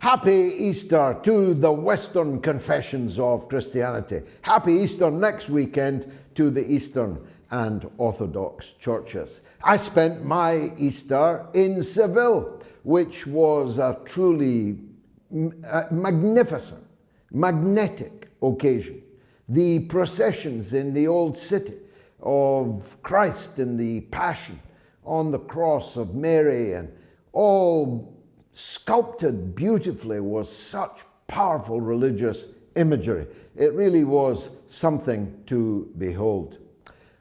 Happy Easter to the Western confessions of Christianity. Happy Easter next weekend to the Eastern and Orthodox churches. I spent my Easter in Seville, which was a truly magnificent, magnetic occasion. The processions in the old city of Christ in the Passion, on the cross of Mary, and all sculpted beautifully, was such powerful religious imagery. It really was something to behold.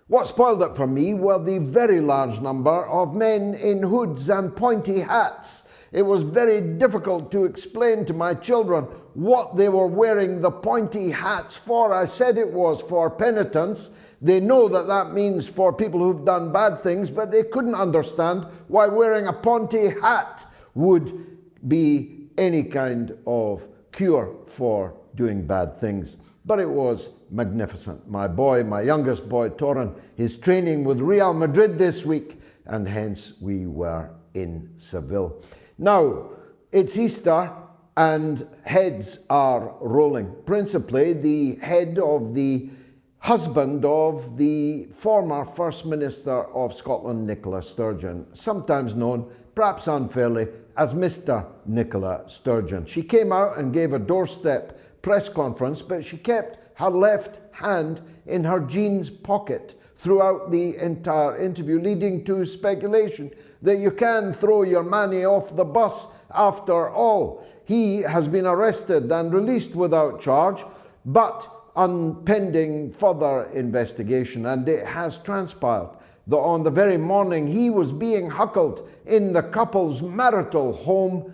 What spoiled it for me were the very large number of men in hoods and pointy hats. It was very difficult to explain to my children what they were wearing the pointy hats for. I said it was for penitence. They know that that means for people who've done bad things, but they couldn't understand why wearing a pointy hat would be any kind of cure for doing bad things. But it was magnificent. My youngest boy, Torin, is training with Real Madrid this week, and hence we were in Seville. Now, it's Easter and heads are rolling. Principally, the head of the husband of the former First Minister of Scotland, Nicola Sturgeon, sometimes known, perhaps unfairly, as Mr Nicola Sturgeon. She came out and gave a doorstep press conference, but she kept her left hand in her jeans pocket throughout the entire interview, leading to speculation that you can throw your manny off the bus after all. He has been arrested and released without charge, but pending further investigation, and it has transpired that on the very morning he was being huckled in the couple's marital home,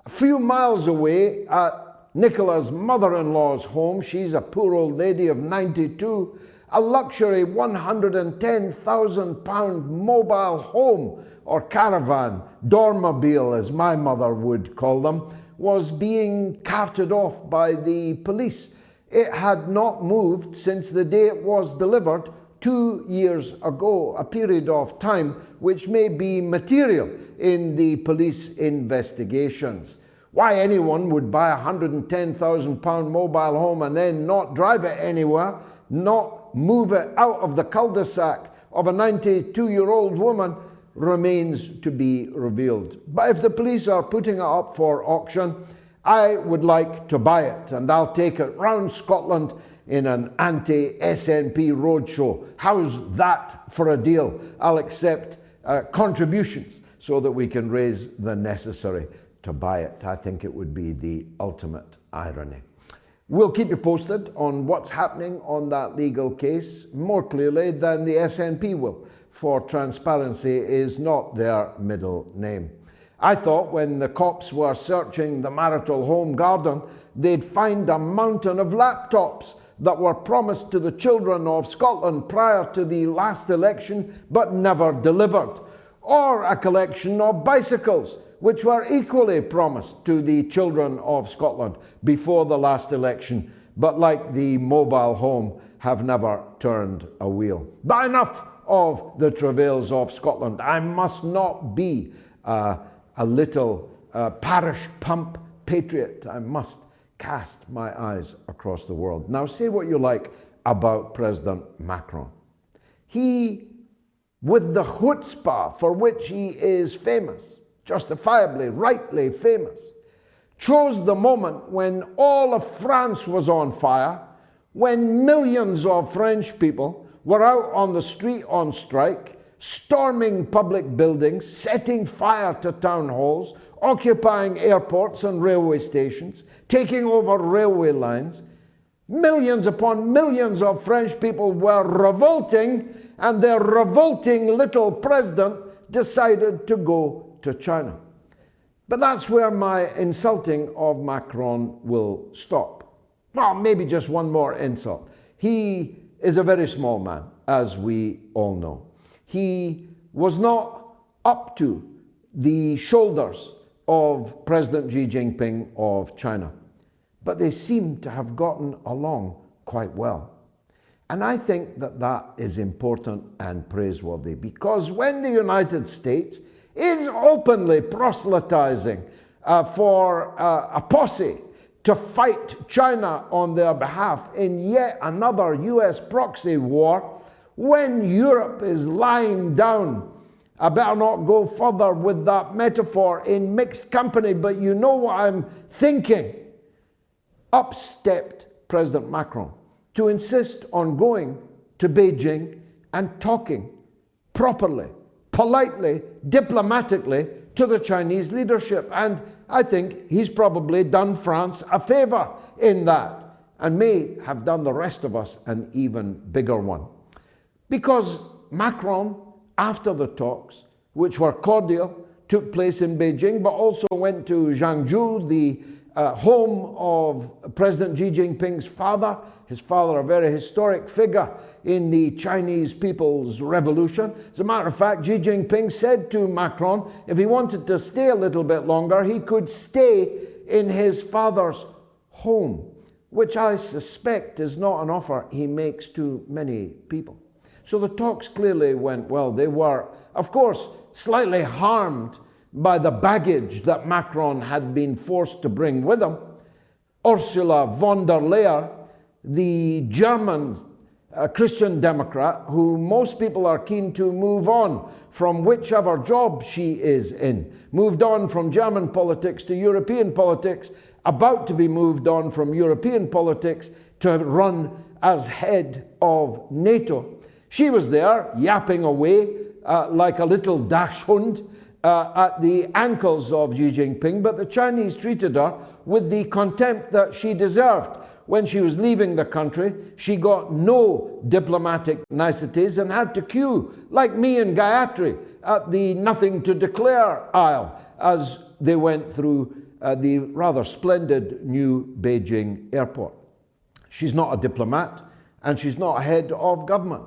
a few miles away at Nicola's mother-in-law's home. She's a poor old lady of 92. A luxury £110,000 mobile home or caravan, dormobile as my mother would call them, was being carted off by the police. It had not moved since the day it was delivered 2 years ago, a period of time which may be material in the police investigations. Why anyone would buy a £110,000 mobile home and then not drive it anywhere, not move it out of the cul-de-sac of a 92-year-old woman, remains to be revealed. But if the police are putting it up for auction, I would like to buy it, and I'll take it round Scotland in an anti-SNP roadshow. How's that for a deal? I'll accept contributions so that we can raise the necessary to buy it. I think it would be the ultimate irony. We'll keep you posted on what's happening on that legal case more clearly than the SNP will, for transparency is not their middle name. I thought when the cops were searching the marital home garden, they'd find a mountain of laptops that were promised to the children of Scotland prior to the last election but never delivered, or a collection of bicycles which were equally promised to the children of Scotland before the last election, but like the mobile home have never turned a wheel. But enough of the travails of Scotland. I must not be a little parish pump patriot. I must cast my eyes across the world. Now, say what you like about President Macron. He, with the chutzpah for which he is famous, justifiably, rightly famous, chose the moment when all of France was on fire, when millions of French people were out on the street on strike, storming public buildings, setting fire to town halls, occupying airports and railway stations, taking over railway lines. Millions upon millions of French people were revolting, and their revolting little president decided to go to China. But that's where my insulting of Macron will stop. Well, maybe just one more insult. He is a very small man, as we all know. He was not up to the shoulders of President Xi Jinping of China, but they seem to have gotten along quite well. And I think that that is important and praiseworthy, because when the United States is openly proselytizing for a posse to fight China on their behalf in yet another US proxy war, when Europe is lying down. I better not go further with that metaphor in mixed company, but you know what I'm thinking. Up stepped President Macron to insist on going to Beijing and talking properly, politely, diplomatically to the Chinese leadership. And I think he's probably done France a favor in that, and may have done the rest of us an even bigger one. Because Macron, after the talks, which were cordial, took place in Beijing, but also went to Zhangzhou, the home of President Xi Jinping's father. His father, a very historic figure in the Chinese People's Revolution. As a matter of fact, Xi Jinping said to Macron, if he wanted to stay a little bit longer, he could stay in his father's home, which I suspect is not an offer he makes to many people. So the talks clearly went well. They were, of course, slightly harmed by the baggage that Macron had been forced to bring with him. Ursula von der Leyen, the German Christian Democrat, who most people are keen to move on from whichever job she is in, moved on from German politics to European politics, about to be moved on from European politics to run as head of NATO. She was there yapping away like a little dachshund at the ankles of Xi Jinping, but the Chinese treated her with the contempt that she deserved. When she was leaving the country, she got no diplomatic niceties and had to queue, like me and Gayatri, at the nothing to declare aisle as they went through the rather splendid new Beijing airport. She's not a diplomat, and she's not a head of government.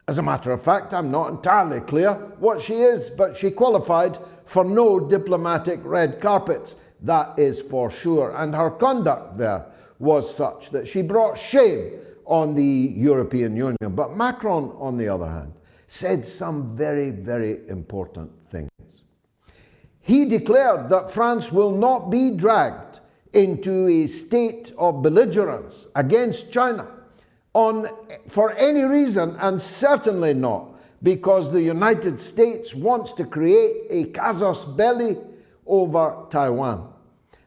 As a matter of fact, I'm not entirely clear what she is, but she qualified for no diplomatic red carpets, that is for sure. And her conduct there was such that she brought shame on the European Union. But Macron, on the other hand, said some very, very important things. He declared that France will not be dragged into a state of belligerence against China for any reason, and certainly not because the United States wants to create a casus belli over Taiwan.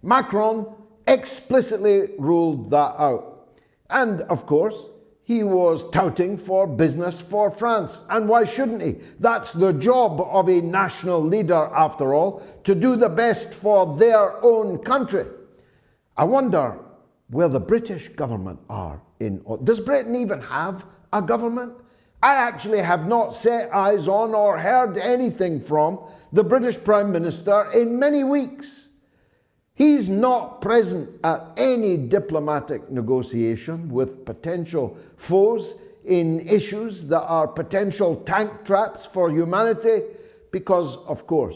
Macron explicitly ruled that out. And of course, he was touting for business for France. And why shouldn't he? That's the job of a national leader, after all, to do the best for their own country. I wonder where the British government are in. Does Britain even have a government? I actually have not set eyes on or heard anything from the British Prime Minister in many weeks. He's not present at any diplomatic negotiation with potential foes in issues that are potential tank traps for humanity because, of course,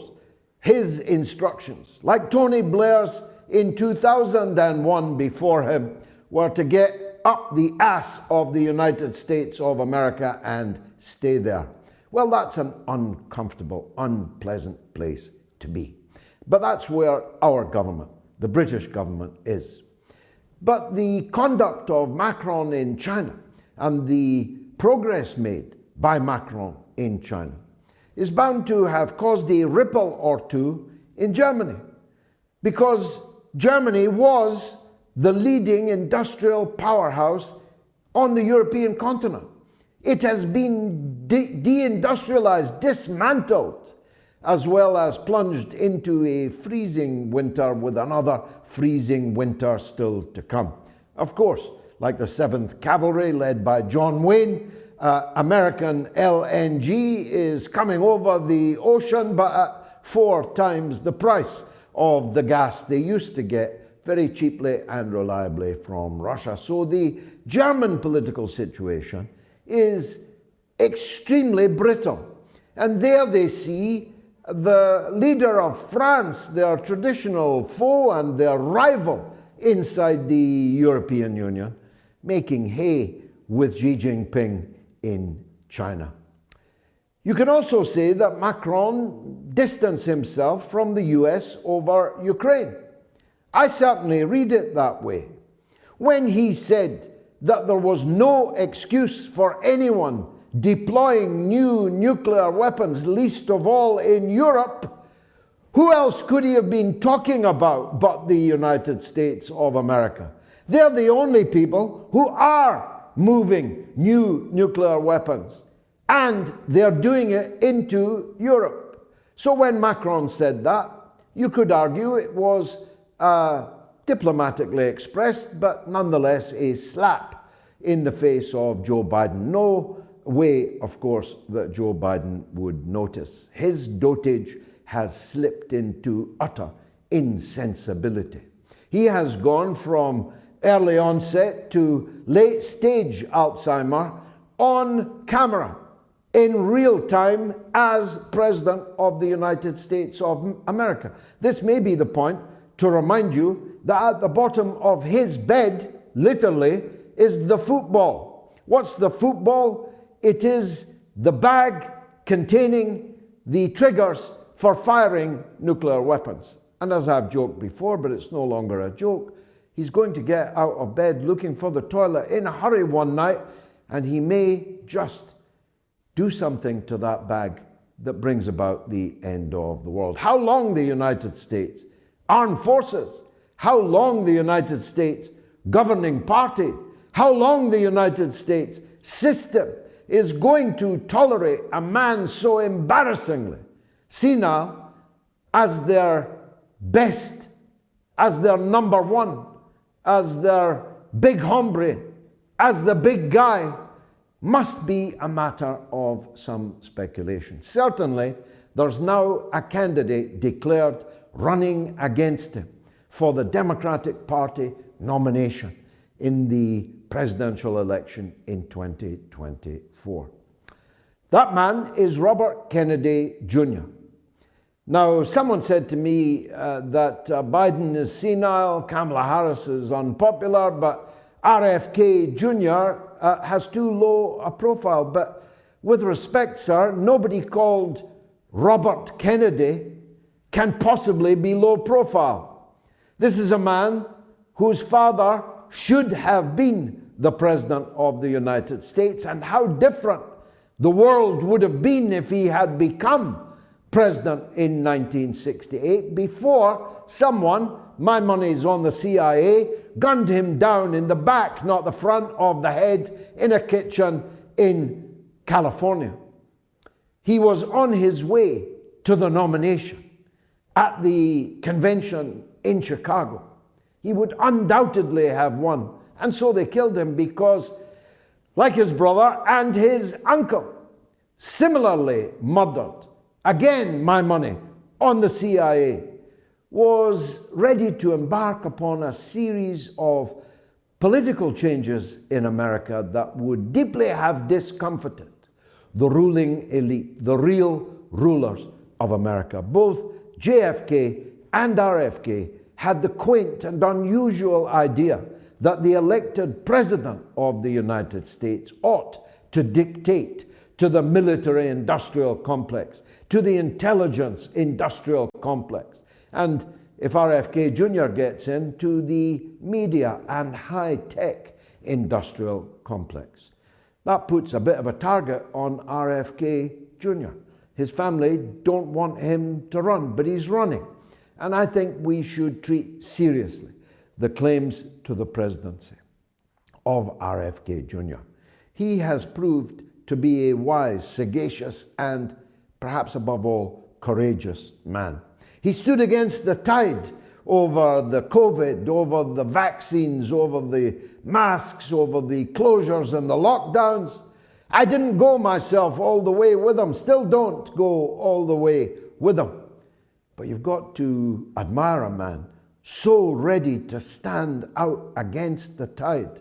his instructions, like Tony Blair's in 2001 before him, were to get up the ass of the United States of America and stay there. Well, that's an uncomfortable, unpleasant place to be. But that's where our government, the British government, is. But the conduct of Macron in China and the progress made by Macron in China is bound to have caused a ripple or two in Germany, because Germany was the leading industrial powerhouse on the European continent. It has been deindustrialized, dismantled, as well as plunged into a freezing winter with another freezing winter still to come. Of course, like the 7th Cavalry led by John Wayne, American LNG is coming over the ocean, but at 4 times the price of the gas they used to get very cheaply and reliably from Russia. So the German political situation is extremely brittle. And there they see the leader of France, their traditional foe and their rival inside the European Union, making hay with Xi Jinping in China. You can also say that Macron distanced himself from the US over Ukraine. I certainly read it that way. When he said that there was no excuse for anyone deploying new nuclear weapons, least of all in Europe, who else could he have been talking about but the United States of America? They're the only people who are moving new nuclear weapons, and they're doing it into Europe. So when Macron said that, you could argue it was diplomatically expressed, but nonetheless a slap in the face of Joe Biden. No way, of course, that Joe Biden would notice. His dotage has slipped into utter insensibility. He has gone from early onset to late stage Alzheimer on camera in real time as President of the United States of America. This may be the point to remind you that at the bottom of his bed, literally, is the football. What's the football? It is the bag containing the triggers for firing nuclear weapons. And as I've joked before, but it's no longer a joke, he's going to get out of bed looking for the toilet in a hurry one night, and he may just do something to that bag that brings about the end of the world. How long the United States Armed Forces, how long the United States governing party, how long the United States system is going to tolerate a man so embarrassingly senile as their best, as their number one, as their big hombre, as the big guy, must be a matter of some speculation. Certainly, there's now a candidate declared running against him for the Democratic Party nomination in the presidential election in 2024. That man is Robert Kennedy Jr. Now, someone said to me that Biden is senile, Kamala Harris is unpopular, but RFK Jr. Has too low a profile. But with respect, sir, nobody called Robert Kennedy can possibly be low profile. This is a man whose father should have been the President of the United States, and how different the world would have been if he had become President in 1968 before someone, my money's on the CIA, gunned him down in the back, not the front of the head, in a kitchen in California. He was on his way to the nomination at the convention in Chicago. He would undoubtedly have won. And so they killed him because, like his brother and his uncle, similarly murdered, again my money on the CIA, was ready to embark upon a series of political changes in America that would deeply have discomfited the ruling elite, the real rulers of America. Both JFK and RFK had the quaint and unusual idea that the elected president of the United States ought to dictate to the military-industrial complex, to the intelligence-industrial complex, and if RFK Jr. gets in, to the media and high-tech industrial complex. That puts a bit of a target on RFK Jr. His family don't want him to run, but he's running. And I think we should treat seriously the claims to the presidency of RFK Jr. He has proved to be a wise, sagacious, and perhaps above all, courageous man. He stood against the tide over the COVID, over the vaccines, over the masks, over the closures and the lockdowns. I didn't go myself all the way with him, still don't go all the way with him. But you've got to admire a man so ready to stand out against the tide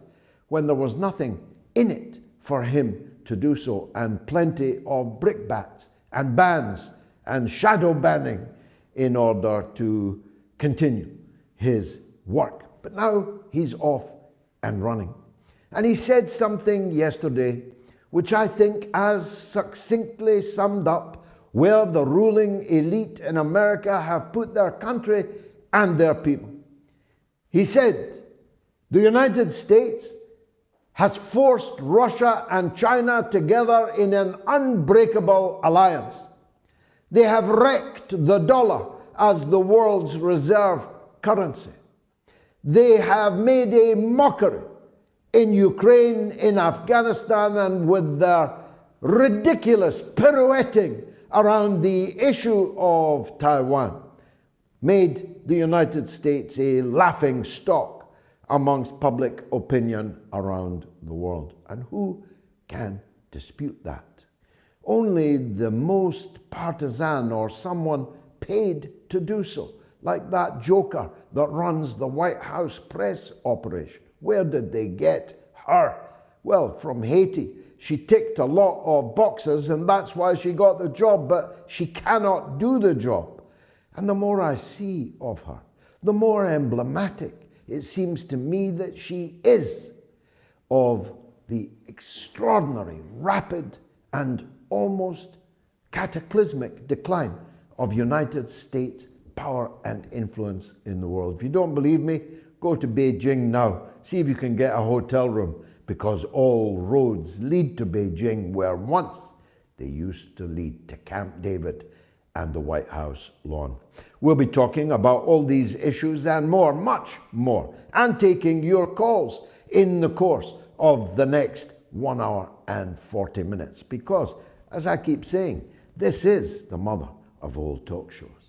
when there was nothing in it for him to do so, and plenty of brickbats and bans and shadow banning in order to continue his work. But now he's off and running. And he said something yesterday which I think has succinctly summed up where the ruling elite in America have put their country and their people. He said, the United States has forced Russia and China together in an unbreakable alliance. They have wrecked the dollar as the world's reserve currency. They have made a mockery in Ukraine, in Afghanistan, and with their ridiculous pirouetting around the issue of Taiwan, made the United States a laughing stock amongst public opinion around the world. And who can dispute that? Only the most partisan or someone paid to do so, like that joker that runs the White House press operation. Where did they get her? Well, from Haiti. She ticked a lot of boxes and that's why she got the job, but she cannot do the job. And the more I see of her, the more emblematic it seems to me that she is of the extraordinary, rapid, and almost cataclysmic decline of United States power and influence in the world. If you don't believe me, go to Beijing now. See if you can get a hotel room, because all roads lead to Beijing, where once they used to lead to Camp David and the White House lawn. We'll be talking about all these issues and more, much more, and taking your calls in the course of the next 1 hour and 40 minutes. Because, as I keep saying, this is the mother of all talk shows.